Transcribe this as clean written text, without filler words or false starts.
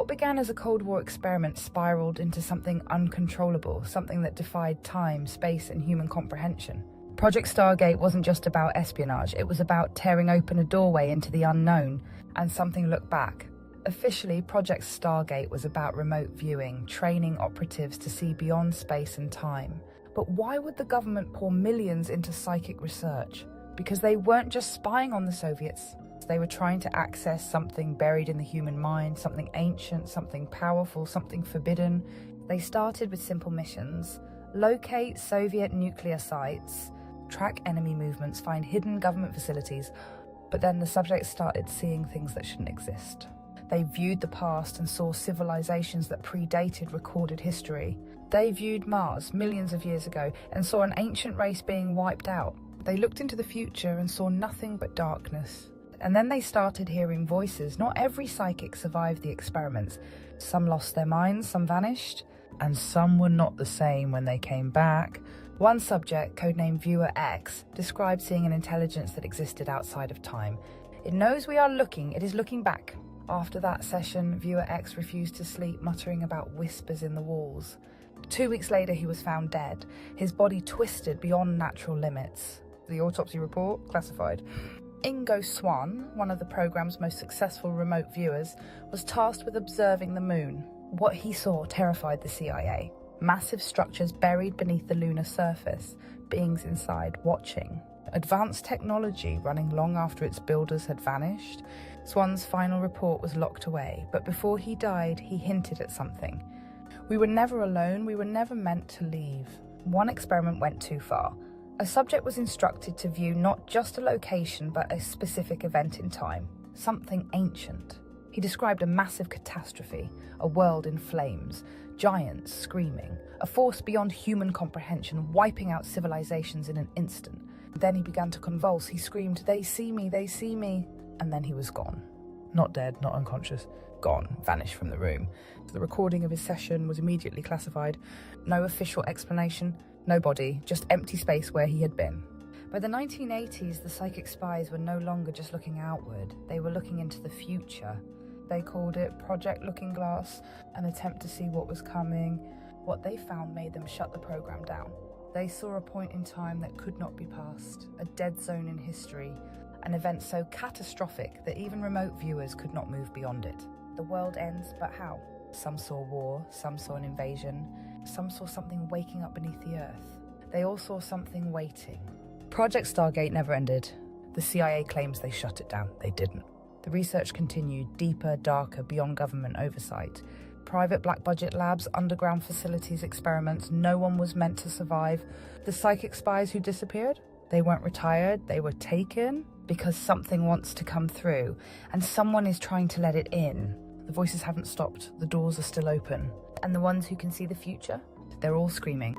What began as a Cold War experiment spiraled into something uncontrollable, something that defied time, space, and human comprehension. Project Stargate wasn't just about espionage, it was about tearing open a doorway into the unknown, and something looked back. Officially, Project Stargate was about remote viewing, training operatives to see beyond space and time. But why would the government pour millions into psychic research? Because they weren't just spying on the Soviets. They were trying to access something buried in the human mind, something ancient, something powerful, something forbidden. They started with simple missions: locate Soviet nuclear sites, track enemy movements, find hidden government facilities. But then the subjects started seeing things that shouldn't exist. They viewed the past and saw civilizations that predated recorded history. They viewed Mars millions of years ago and saw an ancient race being wiped out. They looked into the future and saw nothing but darkness. And then they started hearing voices. Not every psychic survived the experiments. Some lost their minds, some vanished, and some were not the same when they came back. One subject, codenamed Viewer X, described seeing an intelligence that existed outside of time. It knows we are looking, it is looking back. After that session, Viewer X refused to sleep, muttering about whispers in the walls. 2 weeks later, he was found dead, his body twisted beyond natural limits. The autopsy report, classified. Ingo Swann, one of the program's most successful remote viewers, was tasked with observing the moon. What he saw terrified the CIA. Massive structures buried beneath the lunar surface, beings inside watching. Advanced technology running long after its builders had vanished. Swann's final report was locked away, but before he died, he hinted at something. We were never alone, we were never meant to leave. One experiment went too far. A subject was instructed to view not just a location, but a specific event in time, something ancient. He described a massive catastrophe, a world in flames, giants screaming, a force beyond human comprehension, wiping out civilizations in an instant. Then he began to convulse. He screamed, "They see me, they see me." And then he was gone. Not dead, not unconscious. Gone, vanished from the room. The recording of his session was immediately classified. No official explanation, no body, just empty space where he had been. By the 1980s, the psychic spies were no longer just looking outward. They were looking into the future. They called it Project Looking Glass, an attempt to see what was coming. What they found made them shut the program down. They saw a point in time that could not be passed, a dead zone in history, an event so catastrophic that even remote viewers could not move beyond it. The world ends, but how? Some saw war, some saw an invasion, some saw something waking up beneath the earth. They all saw something waiting. Project Stargate never ended. The CIA claims they shut it down. They didn't. The research continued, deeper, darker, beyond government oversight. Private black budget labs, underground facilities, experiments. No one was meant to survive. The psychic spies who disappeared, they weren't retired, they were taken because something wants to come through and someone is trying to let it in. The voices haven't stopped, the doors are still open. And the ones who can see the future, they're all screaming.